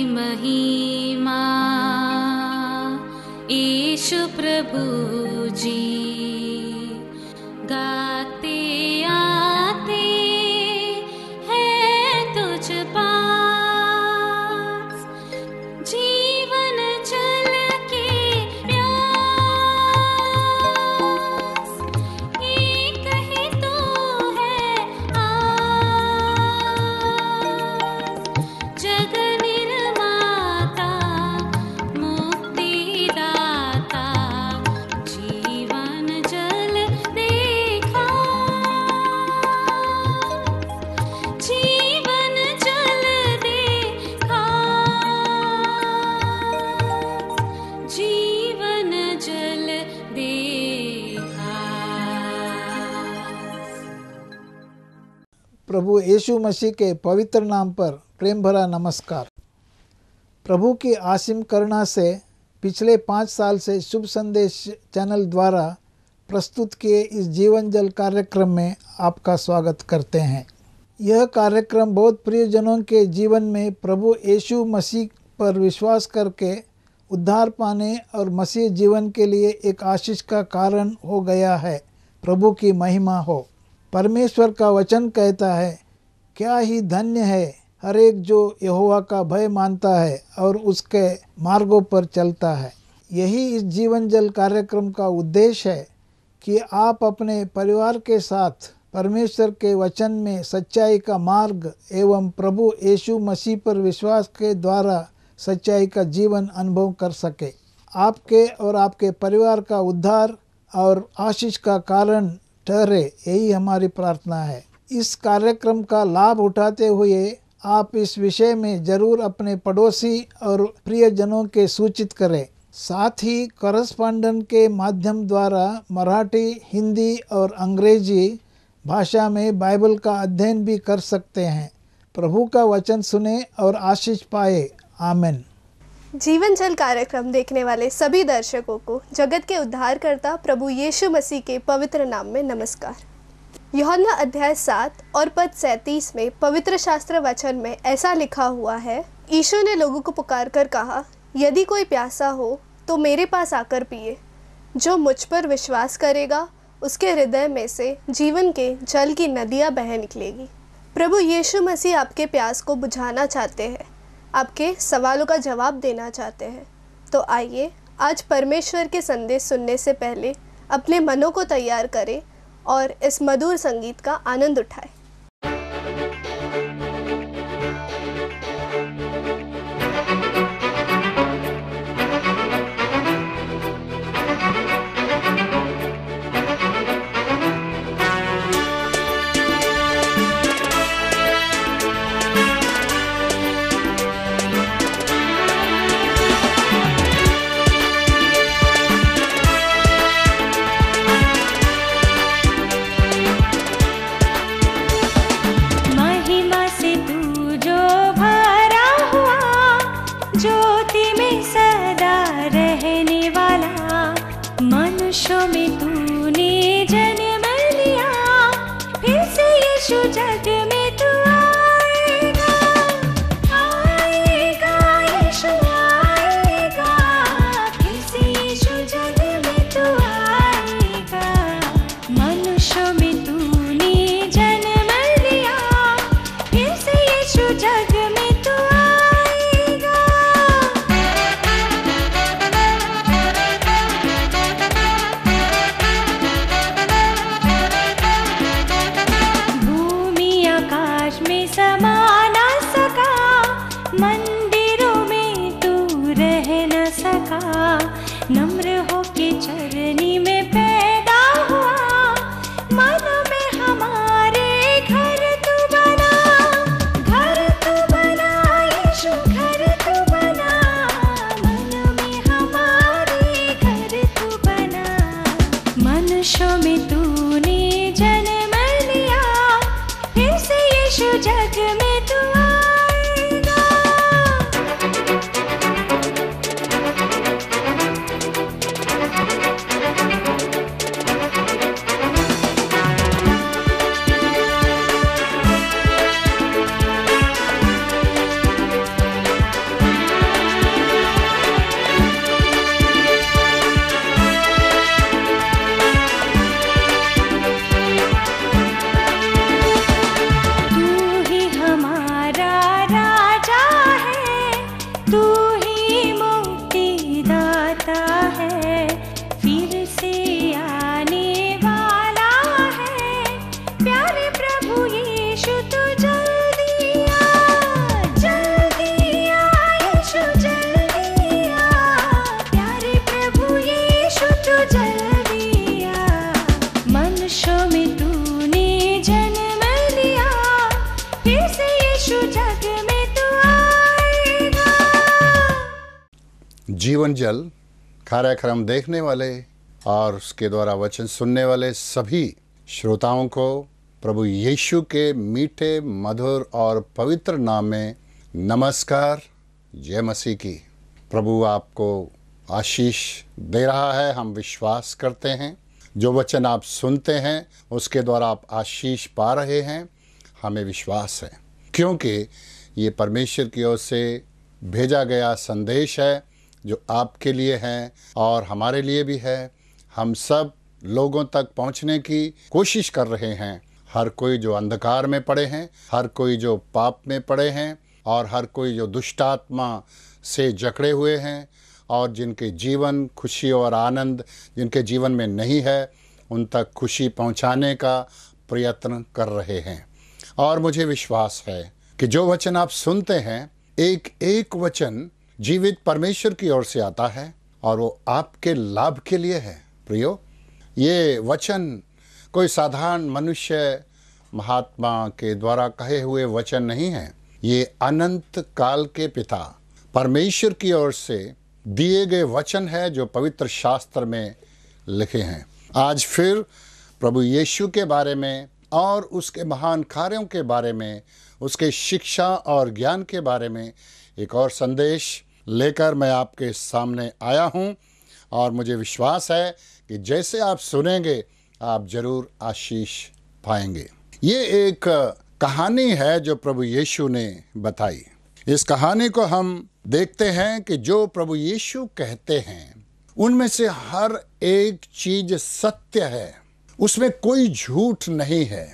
महिमा यीशु प्रभु जी गाते आते हैं तुझ पास, जीवन जल के प्यास एक ही तो है आस, जग निर्माता मुक्तिदाता जीवन जल देखा, जीवन जल देखा, जीवन जल देखा। प्रभु यीशु मसीह के पवित्र नाम पर प्रेम भरा नमस्कार। प्रभु की असीम करुणा से पिछले 5 साल से शुभ संदेश चैनल द्वारा प्रस्तुत किए इस जीवन जल कार्यक्रम में आपका स्वागत करते हैं। यह कार्यक्रम बहुत प्रियजनों के जीवन में प्रभु यीशु मसीह पर विश्वास करके उद्धार पाने और मसीह जीवन के लिए एक आशीष का कारण हो गया है। प्रभु की महिमा हो। परमेश्वर का वचन कहता है, क्या ही धन्य है हर एक जो यहोवा का भय मानता है और उसके मार्गों पर चलता है। यही इस जीवन जल कार्यक्रम का उद्देश्य है कि आप अपने परिवार के साथ परमेश्वर के वचन में सच्चाई का मार्ग एवं प्रभु यीशु मसीह पर विश्वास के द्वारा सच्चाई का जीवन अनुभव कर सके। आपके और आपके परिवार का उद्धार और आशीष का कारण ठहरे, यही हमारी प्रार्थना है। इस कार्यक्रम का लाभ उठाते हुए आप इस विषय में जरूर अपने पड़ोसी और प्रियजनों के सूचित करें। साथ ही करस्पॉन्डेंट के माध्यम द्वारा मराठी, हिंदी और अंग्रेजी भाषा में बाइबल का अध्ययन भी कर सकते हैं। प्रभु का वचन सुने और आशीष पाए। आमीन। जीवन जल कार्यक्रम देखने वाले सभी दर्शकों को जगत के उद्धारकर्ता प्रभु यीशु मसीह के पवित्र नाम में नमस्कार। यूहन्ना अध्याय 7 और पद 37 में पवित्र शास्त्र वचन में ऐसा लिखा हुआ है, यीशु ने लोगों को पुकार कर कहा, यदि कोई प्यासा हो तो मेरे पास आकर पिए। जो मुझ पर विश्वास करेगा उसके हृदय में से जीवन के जल की नदियाँ बह निकलेगी। प्रभु यीशु मसीह आपके प्यास को बुझाना चाहते हैं, आपके सवालों का जवाब देना चाहते हैं। तो आइए आज परमेश्वर के संदेश सुनने से पहले अपने मनों को तैयार करें और इस मधुर संगीत का आनंद उठाएं। जग में तू आएगा। जीवन जल कार्यक्रम देखने वाले और उसके द्वारा वचन सुनने वाले सभी श्रोताओं को प्रभु यीशु के मीठे, मधुर और पवित्र नाम में नमस्कार। जय मसीह की। प्रभु आपको आशीष दे रहा है, हम विश्वास करते हैं। जो वचन आप सुनते हैं उसके द्वारा आप आशीष पा रहे हैं, हमें विश्वास है, क्योंकि ये परमेश्वर की ओर से भेजा गया संदेश है जो आपके लिए है और हमारे लिए भी है। हम सब लोगों तक पहुंचने की कोशिश कर रहे हैं। हर कोई जो अंधकार में पड़े हैं, हर कोई जो पाप में पड़े हैं और हर कोई जो दुष्टात्मा से जकड़े हुए हैं और जिनके जीवन खुशी और आनंद जिनके जीवन में नहीं है, उन तक खुशी पहुंचाने का प्रयत्न कर रहे हैं। और मुझे विश्वास है कि जो वचन आप सुनते हैं, एक एक वचन जीवित परमेश्वर की ओर से आता है और वो आपके लाभ के लिए है। प्रियो, ये वचन कोई साधारण मनुष्य महात्मा के द्वारा कहे हुए वचन नहीं है। ये अनंत काल के पिता परमेश्वर की ओर से दिए गए वचन है जो पवित्र शास्त्र में लिखे हैं। आज फिर प्रभु यीशु के बारे में और उसके महान कार्यों के बारे में, उसके शिक्षा और ज्ञान के बारे में एक और संदेश लेकर मैं आपके सामने आया हूं और मुझे विश्वास है कि जैसे आप सुनेंगे आप जरूर आशीष पाएंगे। ये एक कहानी है जो प्रभु यीशु ने बताई। इस कहानी को हम देखते हैं कि जो प्रभु यीशु कहते हैं उनमें से हर एक चीज सत्य है, उसमें कोई झूठ नहीं है,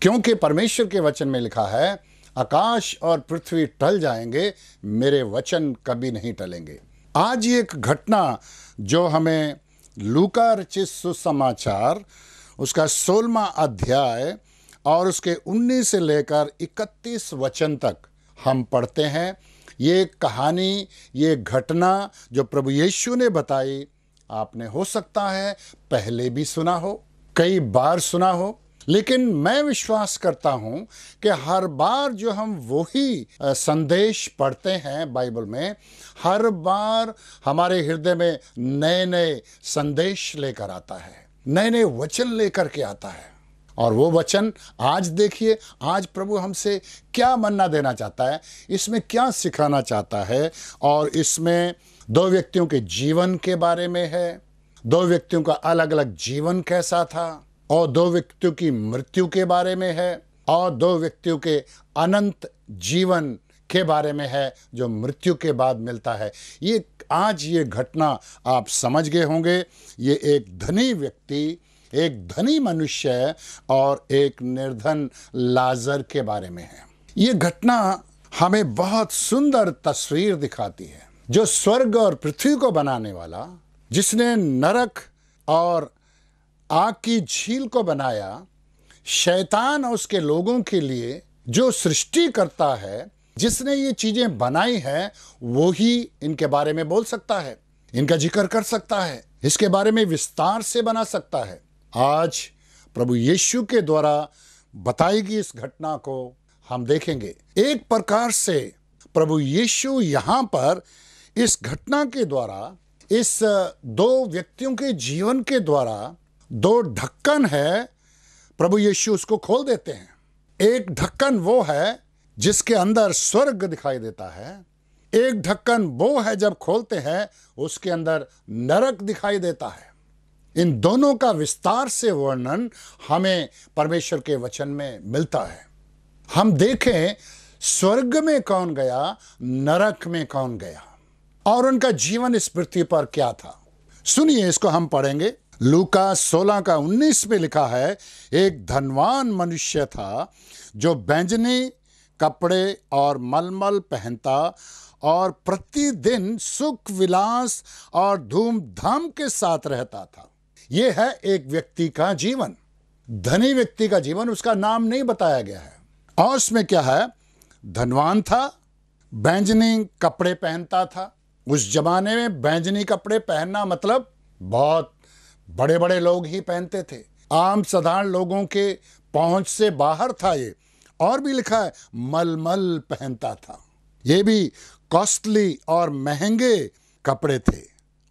क्योंकि परमेश्वर के वचन में लिखा है, आकाश और पृथ्वी टल जाएंगे, मेरे वचन कभी नहीं टलेंगे। आज ये एक घटना जो हमें लूका रचित सुसमाचार उसका 16वां अध्याय और उसके 19 से लेकर 31 वचन तक हम पढ़ते हैं। ये कहानी, ये घटना जो प्रभु यीशु ने बताई, आपने हो सकता है पहले भी सुना हो, कई बार सुना हो, लेकिन मैं विश्वास करता हूं कि हर बार जो हम वही संदेश पढ़ते हैं बाइबल में, हर बार हमारे हृदय में नए नए संदेश लेकर आता है, नए नए वचन लेकर के आता है। और वो वचन आज देखिए, आज प्रभु हमसे क्या मन्ना देना चाहता है, इसमें क्या सिखाना चाहता है। और इसमें दो व्यक्तियों के जीवन के बारे में है, दो व्यक्तियों का अलग अलग जीवन कैसा था, और दो व्यक्तियों की मृत्यु के बारे में है, और दो व्यक्तियों के अनंत जीवन के बारे में है जो मृत्यु के बाद मिलता है। ये आज ये घटना आप समझ गए होंगे। ये एक धनी व्यक्ति, एक धनी मनुष्य और एक निर्धन लाजर के बारे में है। ये घटना हमें बहुत सुंदर तस्वीर दिखाती है। जो स्वर्ग और पृथ्वी को बनाने वाला, जिसने नरक और आग की झील को बनाया, शैतान और उसके लोगों के लिए जो सृष्टि करता है, जिसने ये चीजें बनाई हैं, वो ही इनके बारे में बोल सकता है, इनका जिक्र कर सकता है, इसके बारे में विस्तार से बना सकता है। आज प्रभु यीशु के द्वारा बताई गई इस घटना को हम देखेंगे। एक प्रकार से प्रभु यीशु यहाँ पर इस घटना के द्वारा, इस दो व्यक्तियों के जीवन के द्वारा, दो ढक्कन है, प्रभु यीशु उसको खोल देते हैं। एक ढक्कन वो है जिसके अंदर स्वर्ग दिखाई देता है, एक ढक्कन वो है जब खोलते हैं उसके अंदर नरक दिखाई देता है। इन दोनों का विस्तार से वर्णन हमें परमेश्वर के वचन में मिलता है। हम देखें स्वर्ग में कौन गया, नरक में कौन गया, और उनका जीवन इस पृथ्वी पर क्या था। सुनिए, इसको हम पढ़ेंगे। लूका 16 का 19 में लिखा है, एक धनवान मनुष्य था जो बैंजनी कपड़े और मलमल पहनता और प्रतिदिन सुख विलास और धूमधाम के साथ रहता था। यह है एक व्यक्ति का जीवन, धनी व्यक्ति का जीवन। उसका नाम नहीं बताया गया है। और उसमें क्या है, धनवान था, बैंजनी कपड़े पहनता था। उस जमाने में बैंजनी कपड़े पहनना मतलब बहुत बड़े बड़े लोग ही पहनते थे, आम साधारण लोगों के पहुंच से बाहर था ये। और भी लिखा है मलमल पहनता था। ये भी कॉस्टली और महंगे कपड़े थे।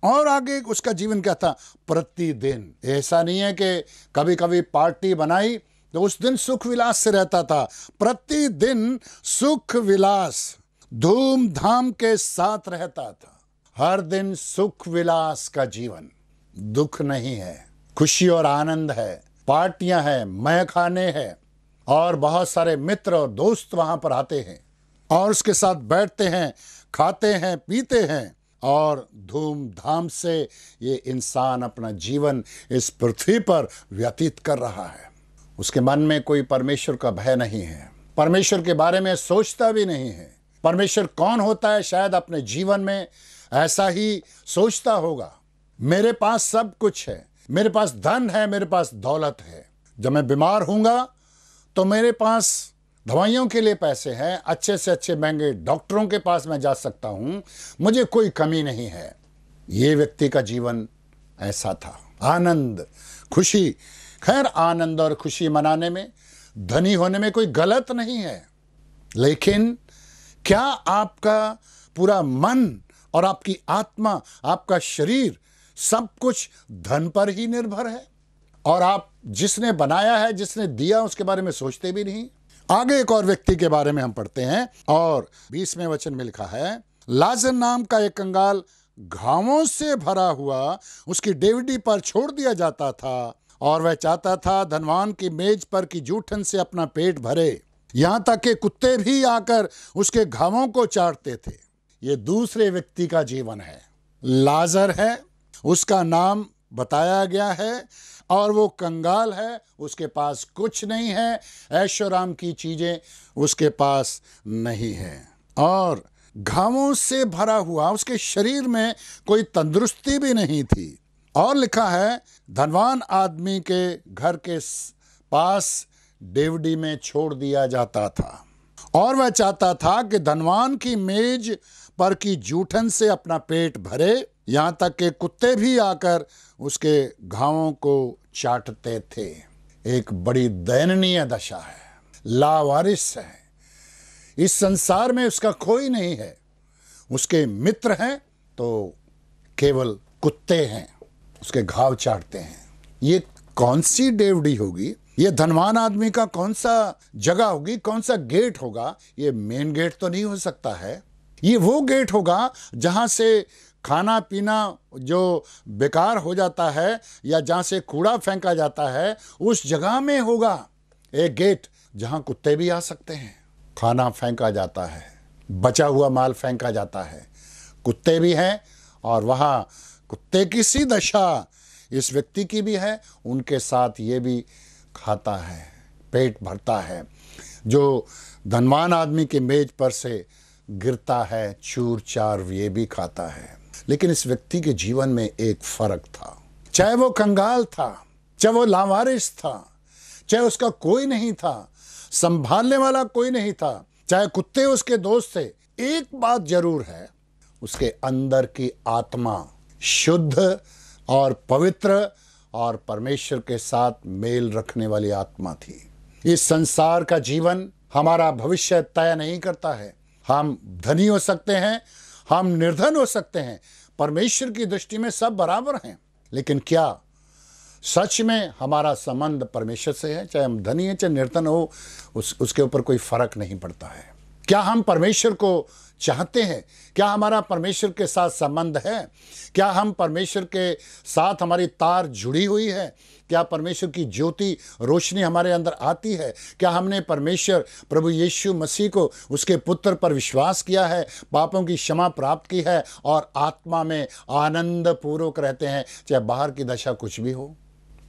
और आगे उसका जीवन क्या था? प्रतिदिन। ऐसा नहीं है कि कभी कभी पार्टी बनाई तो उस दिन सुख विलास से रहता था। प्रतिदिन सुख विलास धूमधाम के साथ रहता था। हर दिन सुख विलास का जीवन। दुख नहीं है, खुशी और आनंद है, पार्टियां हैं, मय खाने हैं, और बहुत सारे मित्र और दोस्त वहां पर आते हैं और उसके साथ बैठते हैं, खाते हैं, पीते हैं, और धूमधाम से ये इंसान अपना जीवन इस पृथ्वी पर व्यतीत कर रहा है। उसके मन में कोई परमेश्वर का भय नहीं है, परमेश्वर के बारे में सोचता भी नहीं है। परमेश्वर कौन होता है, शायद अपने जीवन में ऐसा ही सोचता होगा। मेरे पास सब कुछ है, मेरे पास धन है, मेरे पास दौलत है, जब मैं बीमार हूंगा तो मेरे पास दवाइयों के लिए पैसे हैं, अच्छे से अच्छे महंगे डॉक्टरों के पास मैं जा सकता हूं, मुझे कोई कमी नहीं है। ये व्यक्ति का जीवन ऐसा था। आनंद, खुशी। खैर, आनंद और खुशी मनाने में, धनी होने में कोई गलत नहीं है, लेकिन क्या आपका पूरा मन और आपकी आत्मा, आपका शरीर, सब कुछ धन पर ही निर्भर है? और आप जिसने बनाया है, जिसने दिया, उसके बारे में सोचते भी नहीं। आगे एक और व्यक्ति के बारे में हम पढ़ते हैं और 20वें वचन में लिखा है, लाजर नाम का एक कंगाल घावों से भरा हुआ उसकी डेवढ़ी पर छोड़ दिया जाता था, और वह चाहता था धनवान की मेज पर की जूठन से अपना पेट भरे, यहां तक कि कुत्ते भी आकर उसके घावों को चाटते थे। ये दूसरे व्यक्ति का जीवन है। लाजर है, उसका नाम बताया गया है, और वो कंगाल है, उसके पास कुछ नहीं है, ऐशोराम की चीजें उसके पास नहीं है, और घावों से भरा हुआ, उसके शरीर में कोई तंदुरुस्ती भी नहीं थी। और लिखा है, धनवान आदमी के घर के पास डेवढ़ी में छोड़ दिया जाता था, और वह चाहता था कि धनवान की मेज पर की जूठन से अपना पेट भरे, यहां तक कि कुत्ते भी आकर उसके घावों को चाटते थे। एक बड़ी दयनीय दशा है। लावारिस है, इस संसार में उसका कोई नहीं है, उसके मित्र हैं तो केवल कुत्ते हैं, उसके घाव चाटते हैं। ये कौन सी डेवढ़ी होगी? ये धनवान आदमी का कौन सा जगह होगी, कौन सा गेट होगा? ये मेन गेट तो नहीं हो सकता है। ये वो गेट होगा जहां से खाना पीना जो बेकार हो जाता है, या जहां से कूड़ा फेंका जाता है, उस जगह में होगा एक गेट जहां कुत्ते भी आ सकते हैं। खाना फेंका जाता है, बचा हुआ माल फेंका जाता है, कुत्ते भी हैं, और वहां कुत्ते की सी दशा इस व्यक्ति की भी है, उनके साथ ये भी खाता है, पेट भरता है। जो धनवान आदमी के मेज पर से गिरता है, चूर चार, ये भी खाता है। लेकिन इस व्यक्ति के जीवन में एक फर्क था। चाहे वो कंगाल था, चाहे वो लावारिस था, चाहे उसका कोई नहीं था, संभालने वाला कोई नहीं था, चाहे कुत्ते उसके दोस्त थे, एक बात जरूर है, उसके अंदर की आत्मा शुद्ध और पवित्र और परमेश्वर के साथ मेल रखने वाली आत्मा थी। इस संसार का जीवन हमारा भविष्य तय नहीं करता है। हम धनी हो सकते हैं, हम निर्धन हो सकते हैं, परमेश्वर की दृष्टि में सब बराबर हैं। लेकिन क्या सच में हमारा संबंध परमेश्वर से है? चाहे हम धनी हैं, चाहे निर्धन हो, उसके ऊपर कोई फर्क नहीं पड़ता है। क्या हम परमेश्वर को चाहते हैं? क्या हमारा परमेश्वर के साथ संबंध है? क्या हम परमेश्वर के साथ, हमारी तार जुड़ी हुई है? क्या परमेश्वर की ज्योति, रोशनी हमारे अंदर आती है? क्या हमने परमेश्वर प्रभु यीशु मसीह को, उसके पुत्र पर विश्वास किया है, पापों की क्षमा प्राप्त की है और आत्मा में आनंद पूर्वक रहते हैं, चाहे बाहर की दशा कुछ भी हो?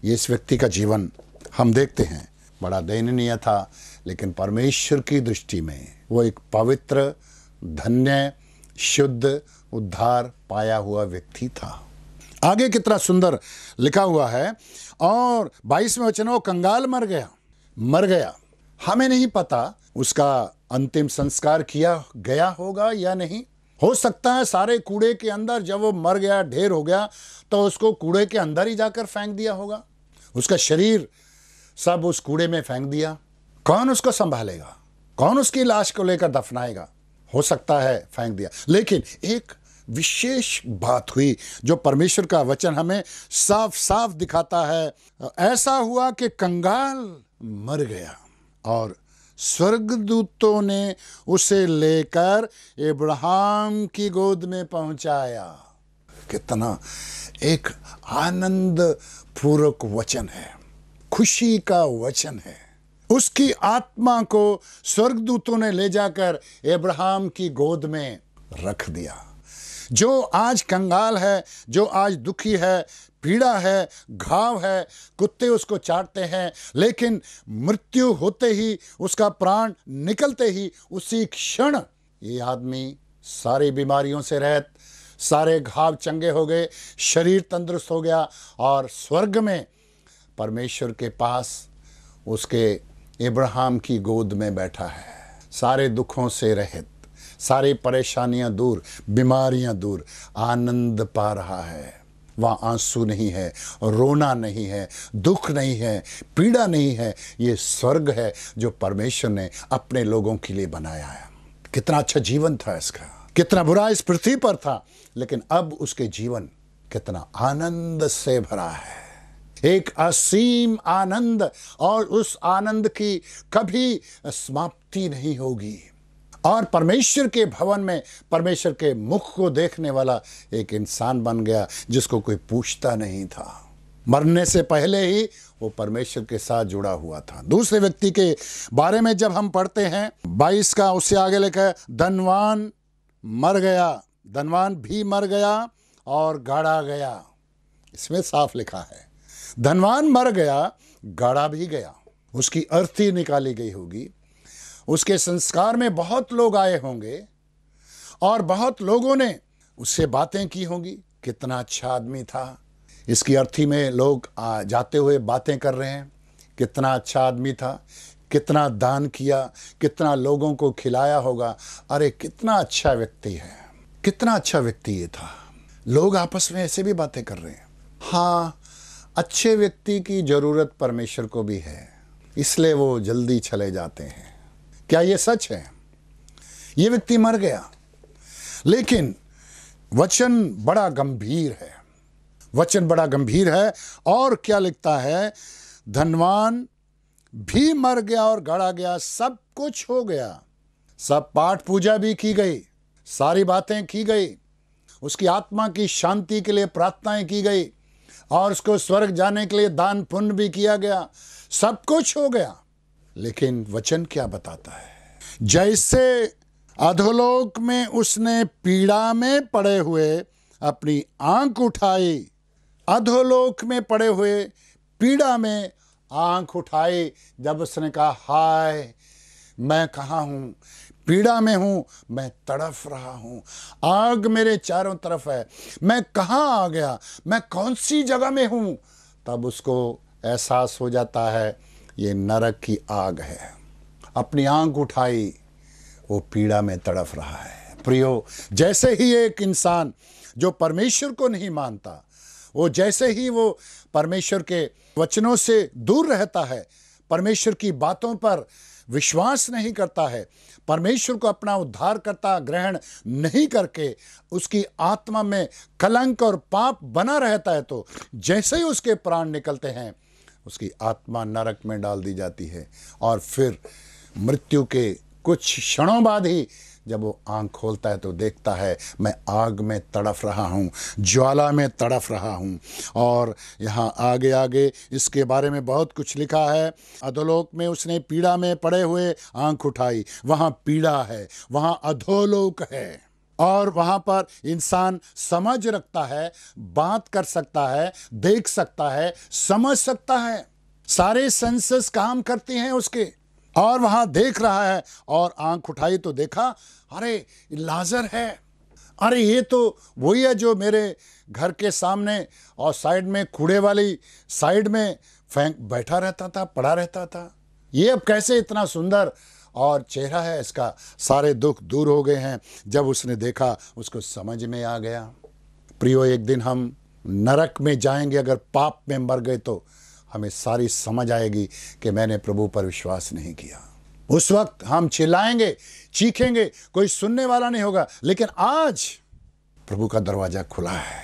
ये इस व्यक्ति का जीवन हम देखते हैं, बड़ा दयनीय था, लेकिन परमेश्वर की दृष्टि में वो एक पवित्र, धन्य, शुद्ध, उद्धार पाया हुआ व्यक्ति था। आगे कितना सुंदर लिखा हुआ है, और 22वें वचन, वो कंगाल मर गया। हमें नहीं पता उसका अंतिम संस्कार किया गया होगा या नहीं। हो सकता है सारे कूड़े के अंदर, जब वो मर गया, ढेर हो गया, तो उसको कूड़े के अंदर ही जाकर फेंक दिया होगा। उसका शरीर सब उस कूड़े में फेंक दिया। कौन उसको संभालेगा? कौन उसकी लाश को लेकर दफनाएगा? हो सकता है फेंक दिया। लेकिन एक विशेष बात हुई जो परमेश्वर का वचन हमें साफ साफ दिखाता है। ऐसा हुआ कि कंगाल मर गया और स्वर्गदूतों ने उसे लेकर इब्राहिम की गोद में पहुंचाया। कितना एक आनंद पूर्वक वचन है, खुशी का वचन है। उसकी आत्मा को स्वर्गदूतों ने ले जाकर इब्राहिम की गोद में रख दिया। जो आज कंगाल है, जो आज दुखी है, पीड़ा है, घाव है, कुत्ते उसको चाटते हैं, लेकिन मृत्यु होते ही, उसका प्राण निकलते ही, उसी क्षण ये आदमी सारी बीमारियों से रहित, सारे घाव चंगे हो गए, शरीर तंदुरुस्त हो गया और स्वर्ग में परमेश्वर के पास उसके इब्राहिम की गोद में बैठा है, सारे दुखों से रहित, सारी परेशानियां दूर, बीमारियां दूर, आनंद पा रहा है। वहाँ आंसू नहीं है, रोना नहीं है, दुख नहीं है, पीड़ा नहीं है। ये स्वर्ग है जो परमेश्वर ने अपने लोगों के लिए बनाया है। कितना अच्छा जीवन था इसका, कितना बुरा इस पृथ्वी पर था, लेकिन अब उसके जीवन कितना आनंद से भरा है, एक असीम आनंद, और उस आनंद की कभी समाप्ति नहीं होगी। और परमेश्वर के भवन में परमेश्वर के मुख को देखने वाला एक इंसान बन गया जिसको कोई पूछता नहीं था। मरने से पहले ही वो परमेश्वर के साथ जुड़ा हुआ था। दूसरे व्यक्ति के बारे में जब हम पढ़ते हैं 22 का, उससे आगे लिखा, धनवान मर गया, धनवान भी मर गया और गाड़ा गया। इसमें साफ लिखा है धनवान मर गया, गाड़ा भी गया। उसकी अर्थी निकाली गई होगी, उसके संस्कार में बहुत लोग आए होंगे और बहुत लोगों ने उससे बातें की होंगी, कितना अच्छा आदमी था। इसकी अर्थी में लोग जाते हुए बातें कर रहे हैं, कितना अच्छा आदमी था, कितना दान किया, कितना लोगों को खिलाया होगा, अरे कितना अच्छा व्यक्ति है, कितना अच्छा व्यक्ति ये था। लोग आपस में ऐसे भी बातें कर रहे हैं। हाँ, अच्छे व्यक्ति की जरूरत परमेश्वर को भी है, इसलिए वो जल्दी चले जाते हैं। क्या ये सच है? ये व्यक्ति मर गया, लेकिन वचन बड़ा गंभीर है, वचन बड़ा गंभीर है। और क्या लिखता है, धनवान भी मर गया और गड़ा गया, सब कुछ हो गया, सब पाठ पूजा भी की गई, सारी बातें की गई, उसकी आत्मा की शांति के लिए प्रार्थनाएं की गई और उसको स्वर्ग जाने के लिए दान पुण्य भी किया गया, सब कुछ हो गया। लेकिन वचन क्या बताता है, जैसे अधोलोक में उसने पीड़ा में पड़े हुए अपनी आंख उठाई, अधोलोक में पड़े हुए पीड़ा में आंख उठाई, जब उसने कहा हाय मैं कहाँ हूँ, पीड़ा में हूँ, मैं तड़फ रहा हूँ, आग मेरे चारों तरफ है, मैं कहाँ आ गया, मैं कौन सी जगह में हूँ, तब उसको एहसास हो जाता है ये नरक की आग है। अपनी आंख उठाई, वो पीड़ा में तड़फ रहा है। प्रियो, जैसे ही एक इंसान जो परमेश्वर को नहीं मानता, वो जैसे ही वो परमेश्वर के वचनों से दूर रहता है, परमेश्वर की बातों पर विश्वास नहीं करता है, परमेश्वर को अपना उद्धारकर्ता ग्रहण नहीं करके उसकी आत्मा में कलंक और पाप बना रहता है, तो जैसे ही उसके प्राण निकलते हैं उसकी आत्मा नरक में डाल दी जाती है। और फिर मृत्यु के कुछ क्षणों बाद ही जब वो आंख खोलता है तो देखता है मैं आग में तड़फ रहा हूँ, ज्वाला में तड़फ रहा हूँ। और यहाँ आगे आगे इसके बारे में बहुत कुछ लिखा है। अधोलोक में उसने पीड़ा में पड़े हुए आंख उठाई, वहाँ पीड़ा है, वहाँ अधोलोक है, और वहाँ पर इंसान समझ रखता है, बात कर सकता है, देख सकता है, समझ सकता है, सारे सेंसेस काम करते हैं उसके, और वहाँ देख रहा है। और आंख उठाई तो देखा अरे लाजर है, अरे ये तो वही है जो मेरे घर के सामने और साइड में कूड़े वाली साइड में बैठा रहता था, पड़ा रहता था, ये अब कैसे इतना सुंदर और चेहरा है इसका, सारे दुख दूर हो गए हैं। जब उसने देखा उसको समझ में आ गया। प्रियो, एक दिन हम नरक में जाएंगे, अगर पाप में मर गए तो हमें सारी समझ आएगी कि मैंने प्रभु पर विश्वास नहीं किया। उस वक्त हम चिल्लाएंगे, चीखेंगे, कोई सुनने वाला नहीं होगा। लेकिन आज प्रभु का दरवाज़ा खुला है,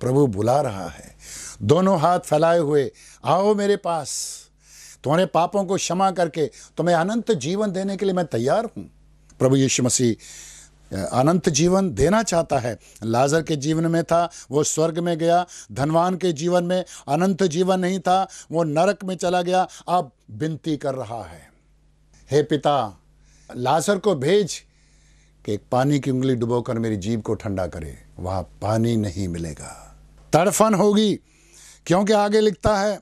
प्रभु बुला रहा है, दोनों हाथ फैलाए हुए, आओ मेरे पास, तुम्हारे पापों को क्षमा करके तुम्हें अनंत जीवन देने के लिए मैं तैयार हूँ। प्रभु यीशु मसीह अनंत जीवन देना चाहता है। लाजर के जीवन में था, वो स्वर्ग में गया। धनवान के जीवन में अनंत जीवन नहीं था, वो नरक में चला गया। अब विनती कर रहा है, हे पिता, लाजर को भेज कि एक पानी की उंगली डुबोकर मेरी जीभ को ठंडा करे। वहाँ पानी नहीं मिलेगा, तड़फन होगी, क्योंकि आगे लिखता है,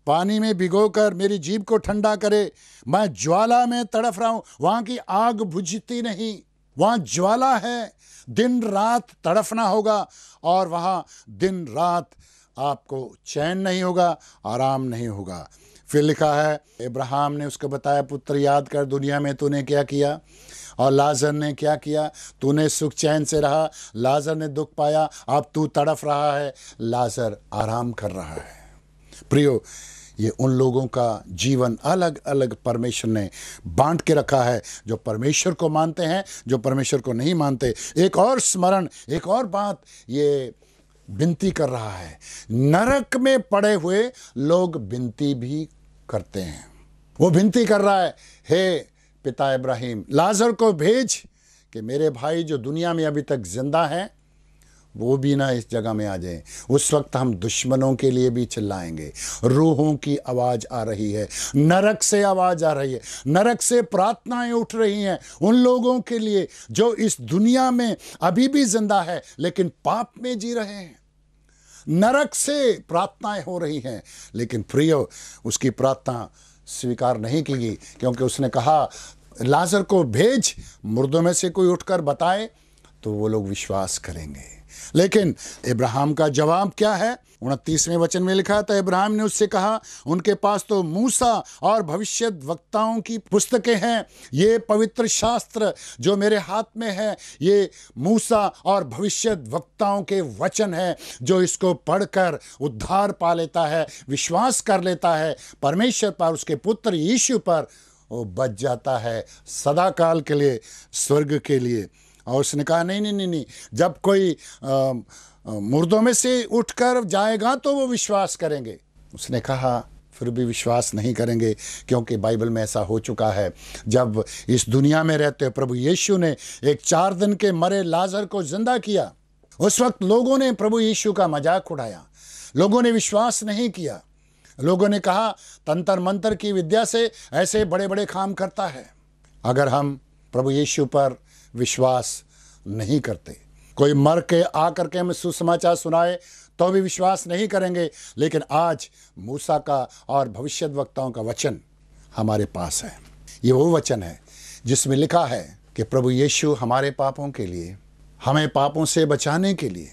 पानी में भिगोकर मेरी जीभ को ठंडा करे। मैं ज्वाला में तड़फ रहा हूँ, वहाँ की आग बुझती नहीं, वहाँ ज्वाला है। दिन रात तड़फना होगा और वहाँ दिन रात आपको चैन नहीं होगा, आराम नहीं होगा। फिर लिखा है, इब्राहिम ने उसको बताया, पुत्र याद कर दुनिया में तूने क्या किया और लाजर ने क्या किया। तूने सुख चैन से रहा, लाजर ने दुख पाया। अब तू तड़फ रहा है, लाजर आराम कर रहा है। प्रियो, ये उन लोगों का जीवन अलग अलग परमेश्वर ने बांट के रखा है, जो परमेश्वर को मानते हैं, जो परमेश्वर को नहीं मानते। एक और स्मरण, एक और बात ये विनती कर रहा है। नरक में पड़े हुए लोग विनती भी करते हैं। वो विनती कर रहा है, हे पिता इब्राहिम, लाजर को भेज कि मेरे भाई जो दुनिया में अभी तक जिंदा हैं वो भी ना इस जगह में आ जाएं। उस वक्त हम दुश्मनों के लिए भी चिल्लाएंगे। रूहों की आवाज़ आ रही है, नरक से आवाज़ आ रही है, नरक से प्रार्थनाएं उठ रही हैं उन लोगों के लिए जो इस दुनिया में अभी भी जिंदा है लेकिन पाप में जी रहे हैं। नरक से प्रार्थनाएं हो रही हैं, लेकिन प्रियो, उसकी प्रार्थना स्वीकार नहीं की गई, क्योंकि उसने कहा, लाजर को भेज, मुर्दों में से कोई उठकर बताए तो वो लोग विश्वास करेंगे। लेकिन इब्राहिम का जवाब क्या है? 29वें वचन में लिखा था, इब्राहिम ने उससे कहा, उनके पास तो मूसा और भविष्यद्वक्ताओं की पुस्तकें हैं। ये पवित्र शास्त्र जो मेरे हाथ में है, ये मूसा और भविष्यद्वक्ताओं के वचन है। जो इसको पढ़कर उद्धार पा लेता है, विश्वास कर लेता है परमेश्वर पर, उसके पुत्र यीशु पर, वो बच जाता है सदा काल के लिए, स्वर्ग के लिए। और उसने कहा, नहीं, जब कोई मुर्दों में से उठकर जाएगा तो वो विश्वास करेंगे। उसने कहा, फिर भी विश्वास नहीं करेंगे, क्योंकि बाइबल में ऐसा हो चुका है। जब इस दुनिया में रहते प्रभु यीशु ने एक 4 दिन के मरे लाजर को जिंदा किया, उस वक्त लोगों ने प्रभु यीशु का मजाक उड़ाया, लोगों ने विश्वास नहीं किया। लोगों ने कहा, तंत्र मंत्र की विद्या से ऐसे बड़े बड़े काम करता है। अगर हम प्रभु यीशु पर विश्वास नहीं करते, कोई मर के आकर के हमें सुसमाचार सुनाए तो भी विश्वास नहीं करेंगे। लेकिन आज मूसा का और भविष्यद्वक्ताओं का वचन हमारे पास है। ये वो वचन है जिसमें लिखा है कि प्रभु यीशु हमारे पापों के लिए, हमें पापों से बचाने के लिए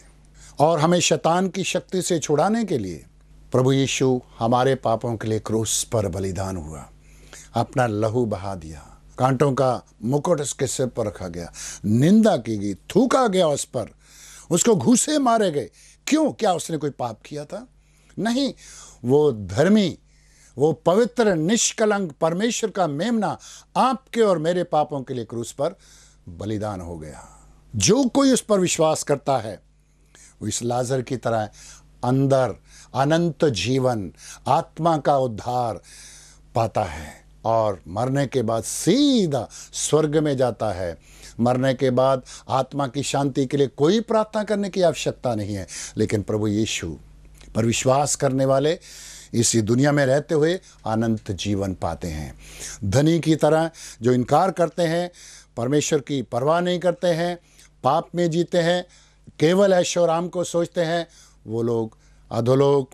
और हमें शैतान की शक्ति से छुड़ाने के लिए, प्रभु यीशु हमारे पापों के लिए क्रूस पर बलिदान हुआ, अपना लहू बहा दिया, कांटों का मुकुट उसके सिर पर रखा गया, निंदा की गई, थूका गया उस पर, उसको घूसे मारे गए। क्यों? क्या उसने कोई पाप किया था? नहीं, वो धर्मी, वो पवित्र निष्कलंक परमेश्वर का मेमना आपके और मेरे पापों के लिए क्रूस पर बलिदान हो गया। जो कोई उस पर विश्वास करता है वो इस लाजर की तरह अंदर अनंत जीवन, आत्मा का उद्धार पाता है और मरने के बाद सीधा स्वर्ग में जाता है। मरने के बाद आत्मा की शांति के लिए कोई प्रार्थना करने की आवश्यकता नहीं है। लेकिन प्रभु यीशु पर विश्वास करने वाले इसी दुनिया में रहते हुए अनंत जीवन पाते हैं। धनी की तरह जो इनकार करते हैं, परमेश्वर की परवाह नहीं करते हैं, पाप में जीते हैं, केवल ऐशो आराम को सोचते हैं, वो लोग अधोलोक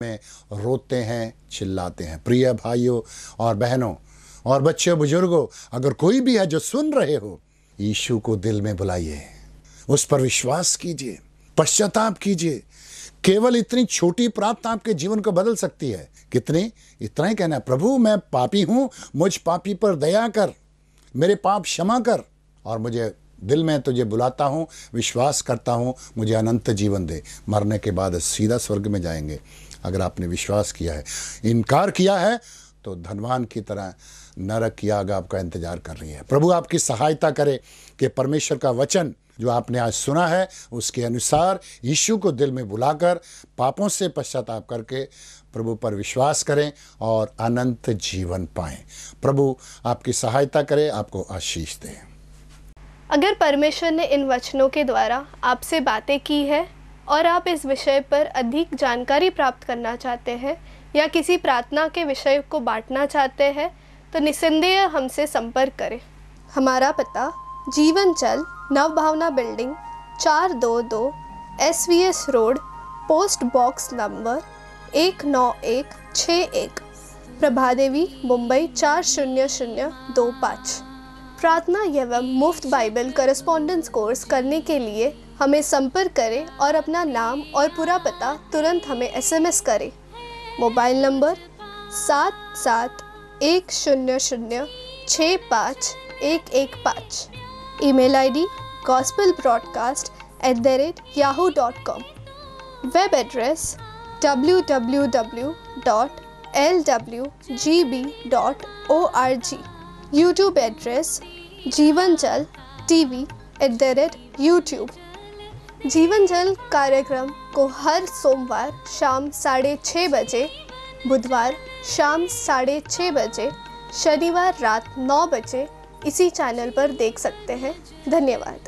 में रोते हैं, चिल्लाते हैं। प्रिय भाइयों और बहनों और बच्चों बुजुर्गों, अगर कोई भी है जो सुन रहे हो, यीशु को दिल में बुलाइए, उस पर विश्वास कीजिए, पश्चाताप कीजिए। केवल इतनी छोटी प्रार्थना आपके जीवन को बदल सकती है। कितनी? इतना ही कहना है, प्रभु मैं पापी हूँ, मुझ पापी पर दया कर, मेरे पाप क्षमा कर और मुझे दिल में तुझे बुलाता हूँ, विश्वास करता हूँ, मुझे अनंत जीवन दे। मरने के बाद सीधा स्वर्ग में जाएंगे। अगर आपने विश्वास किया है, इनकार किया है, तो धनवान की तरह नरक की आग आपका इंतजार कर रही है। प्रभु आपकी सहायता करे कि परमेश्वर का वचन जो आपने आज सुना है उसके अनुसार यीशु को दिल में बुलाकर पापों से पश्चाताप करके प्रभु पर विश्वास करें और अनंत जीवन पाएं। प्रभु आपकी सहायता करे, आपको आशीष दे। अगर परमेश्वर ने इन वचनों के द्वारा आपसे बातें की है और आप इस विषय पर अधिक जानकारी प्राप्त करना चाहते हैं या किसी प्रार्थना के विषय को बांटना चाहते हैं तो निस्संदेह हमसे संपर्क करें। हमारा पता जीवन चल Navbhavana building 422 SVS road, post box number 19161, Prabhadevi, Mumbai 40025। प्रार्थना एवं मुफ्त बाइबल करस्पॉन्डेंस कोर्स करने के लिए हमें संपर्क करें और अपना नाम और पूरा पता तुरंत हमें SMS करें। Mobile number 7710065115। Email ID gospelbroadcast@yahoo.com। Web address www.lwgb.org। YouTube address जीवन जल TV@YouTube। जीवन जल कार्यक्रम को हर सोमवार शाम 6:30 बजे, बुधवार शाम 6:30 बजे, शनिवार रात 9 बजे इसी चैनल पर देख सकते हैं। धन्यवाद।